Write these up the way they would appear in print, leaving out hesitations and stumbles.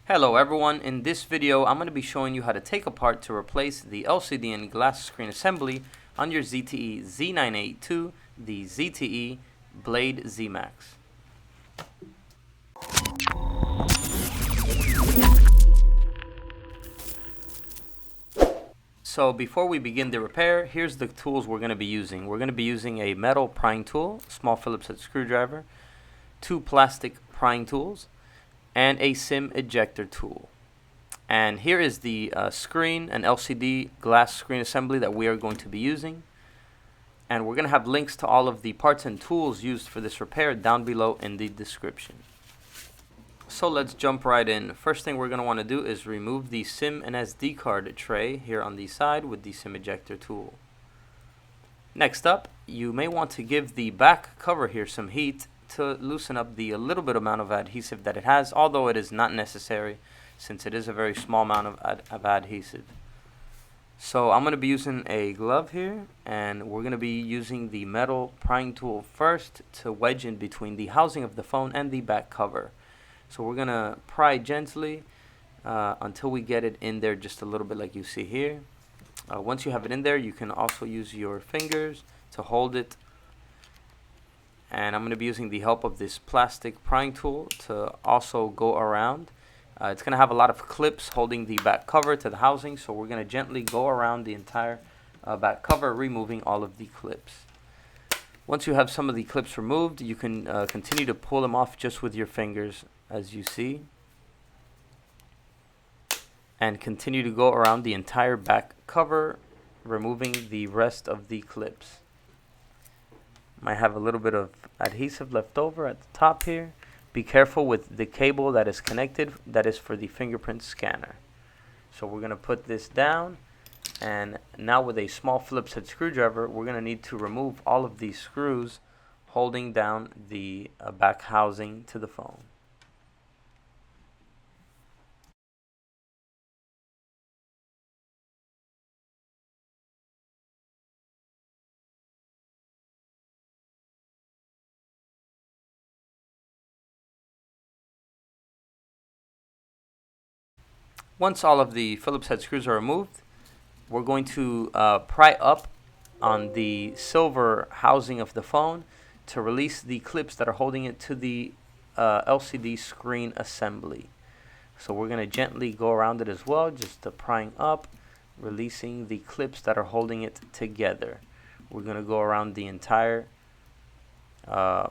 Hello everyone, in this video I'm going to be showing you how to take apart to replace the LCD and glass screen assembly on your ZTE Z982, the ZTE Blade Z Max. So before we begin the repair, here's the tools we're going to be using. We're going to be using a metal prying tool, small Phillips head screwdriver, 2 plastic prying tools, and a SIM ejector tool. And here is the screen and LCD glass screen assembly that we are going to be using. And we're going to have links to all of the parts and tools used for this repair down below in the description. So let's jump right in. First thing we're going to want to do is remove the SIM and SD card tray here on the side with the SIM ejector tool. Next up, you may want to give the back cover here some heat to loosen up the little bit amount of adhesive that it has, although it is not necessary since it is a very small amount of adhesive. So I'm going to be using a glove here, and we're going to be using the metal prying tool first to wedge in between the housing of the phone and the back cover. So we're going to pry gently until we get it in there just a little bit like you see here. Once you have it in there, you can also use your fingers to hold it. And I'm going to be using the help of this plastic prying tool to also go around. It's going to have a lot of clips holding the back cover to the housing, so we're going to gently go around the entire back cover, removing all of the clips. Once you have some of the clips removed, you can continue to pull them off just with your fingers, as you see, and continue to go around the entire back cover, removing the rest of the clips. Might have a little bit of adhesive left over at the top here. Be careful with the cable that is connected, that is for the fingerprint scanner. So we're going to put this down, and now with a small Phillips head screwdriver, we're going to need to remove all of these screws holding down the back housing to the phone. Once all of the Phillips head screws are removed, we're going to pry up on the silver housing of the phone to release the clips that are holding it to the LCD screen assembly. So we're going to gently go around it as well, just prying up, releasing the clips that are holding it together. We're going to go around the entire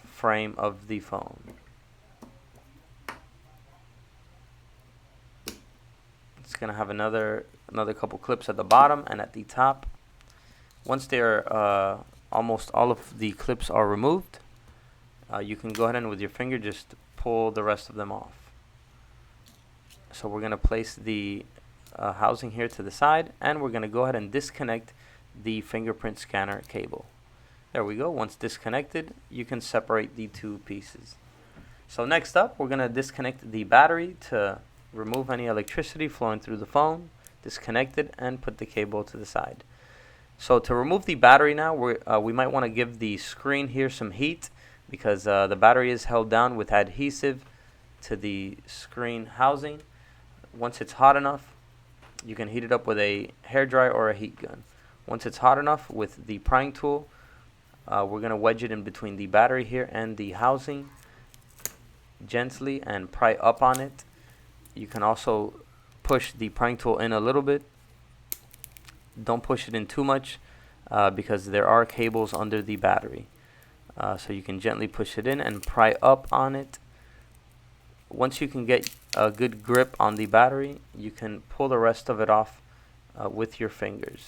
frame of the phone. It's going to have another couple clips at the bottom and at the top. Once they're almost all of the clips are removed, you can go ahead and with your finger just pull the rest of them off. So we're going to place the housing here to the side, and we're going to go ahead and disconnect the fingerprint scanner cable. There we go. Once disconnected, you can separate the two pieces. So next up, we're going to disconnect the battery to remove any electricity flowing through the phone, disconnect it, and put the cable to the side. So to remove the battery now, we might want to give the screen here some heat because the battery is held down with adhesive to the screen housing. Once it's hot enough, you can heat it up with a hairdryer or a heat gun. Once it's hot enough, with the prying tool, we're going to wedge it in between the battery here and the housing gently and pry up on it. You can also push the prying tool in a little bit. Don't push it in too much because there are cables under the battery. So you can gently push it in and pry up on it. Once you can get a good grip on the battery, you can pull the rest of it off with your fingers.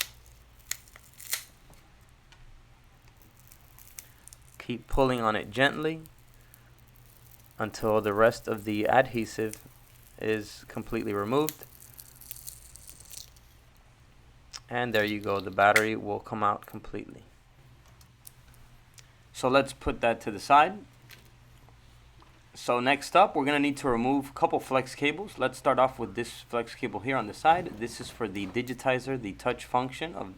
Keep pulling on it gently until the rest of the adhesive is completely removed. And there you go, the battery will come out completely. So let's put that to the side. So next up, we're going to need to remove a couple flex cables. Let's start off with this flex cable here on the side. This is for the digitizer, the touch function of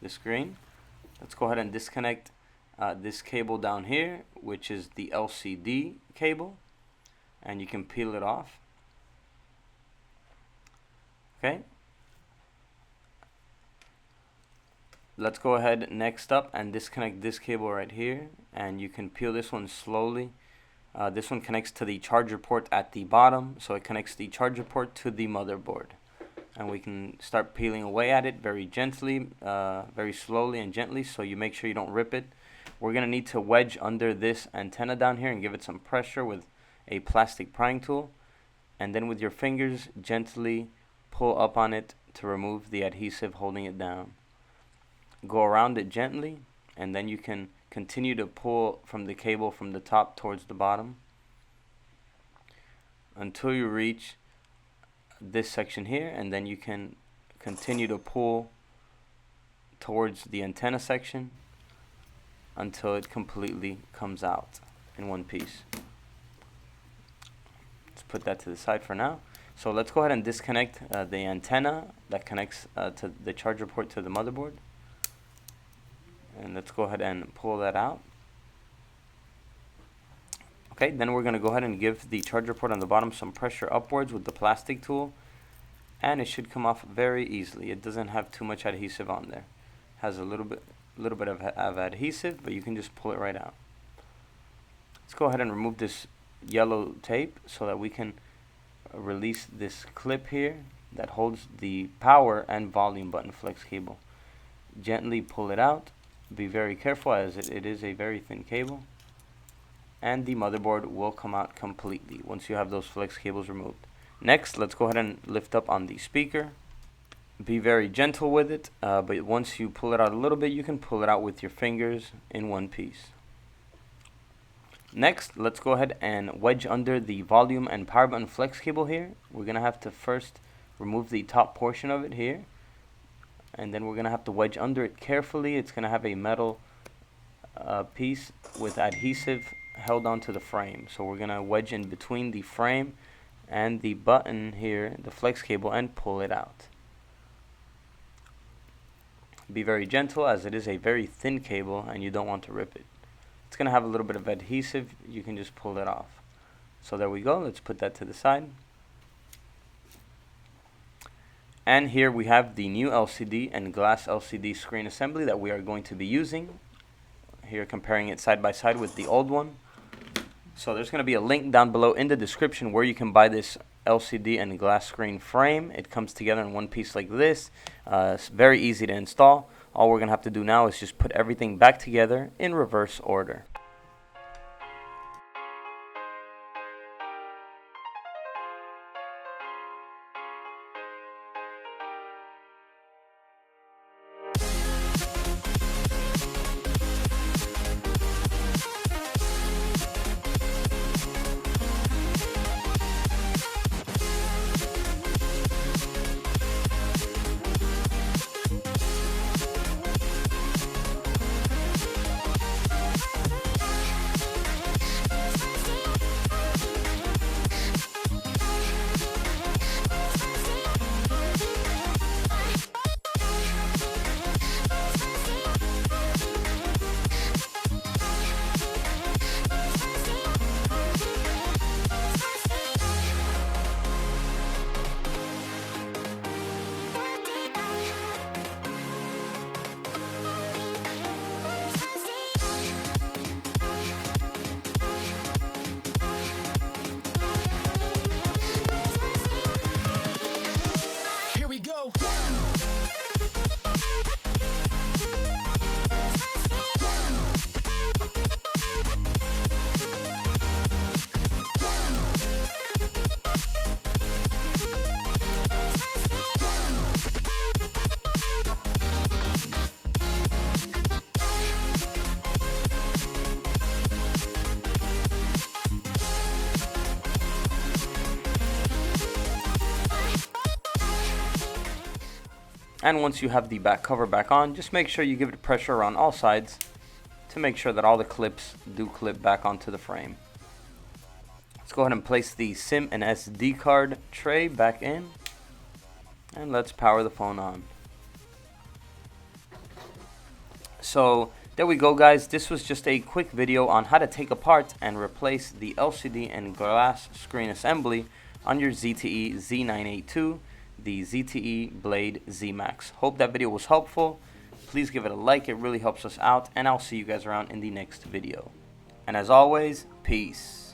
the screen. Let's go ahead and disconnect this cable down here, which is the LCD cable, and you can peel it off. Okay. Let's go ahead next up and disconnect this cable right here, and you can peel this one slowly. This one connects to the charger port at the bottom, so it connects the charger port to the motherboard. And we can start peeling away at it very gently, very slowly and gently, so you make sure you don't rip it. We're going to need to wedge under this antenna down here and give it some pressure with a plastic prying tool. And then with your fingers, gently pull up on it to remove the adhesive holding it down. Go around it gently, and then you can continue to pull from the cable from the top towards the bottom until you reach this section here, and then you can continue to pull towards the antenna section until it completely comes out in one piece. Let's put that to the side for now. So let's go ahead and disconnect the antenna that connects to the charger port to the motherboard. And let's go ahead and pull that out. Okay, then we're going to go ahead and give the charger port on the bottom some pressure upwards with the plastic tool, and it should come off very easily. It doesn't have too much adhesive on there. It has a little bit of adhesive, but you can just pull it right out. Let's go ahead and remove this yellow tape so that we can release this clip here that holds the power and volume button flex cable. Gently pull it out. Be very careful, as it is a very thin cable, and the motherboard will come out completely once you have those flex cables removed. Next, let's go ahead and lift up on the speaker. Be very gentle with it, but once you pull it out a little bit, you can pull it out with your fingers in one piece. Next, let's go ahead and wedge under the volume and power button flex cable here. We're going to have to first remove the top portion of it here, and then we're going to have to wedge under it carefully. It's going to have a metal piece with adhesive held onto the frame. So we're going to wedge in between the frame and the button here, the flex cable, and pull it out. Be very gentle, as it is a very thin cable and you don't want to rip it. It's going to have a little bit of adhesive. You can just pull it off. So there we go. Let's put that to the side. And here we have the new LCD and glass LCD screen assembly that we are going to be using. Here, comparing it side by side with the old one. So there's going to be a link down below in the description where you can buy this LCD and glass screen frame. It comes together in one piece like this. It's very easy to install. All we're going to have to do now is just put everything back together in reverse order. And once you have the back cover back on, just make sure you give it pressure around all sides to make sure that all the clips do clip back onto the frame. Let's go ahead and place the SIM and SD card tray back in, and let's power the phone on. So there we go, guys. This was just a quick video on how to take apart and replace the LCD and glass screen assembly on your ZTE Z982 the ZTE Blade Z Max. Hope that video was helpful. Please give it a like, it really helps us out, and I'll see you guys around in the next video. And as always, peace.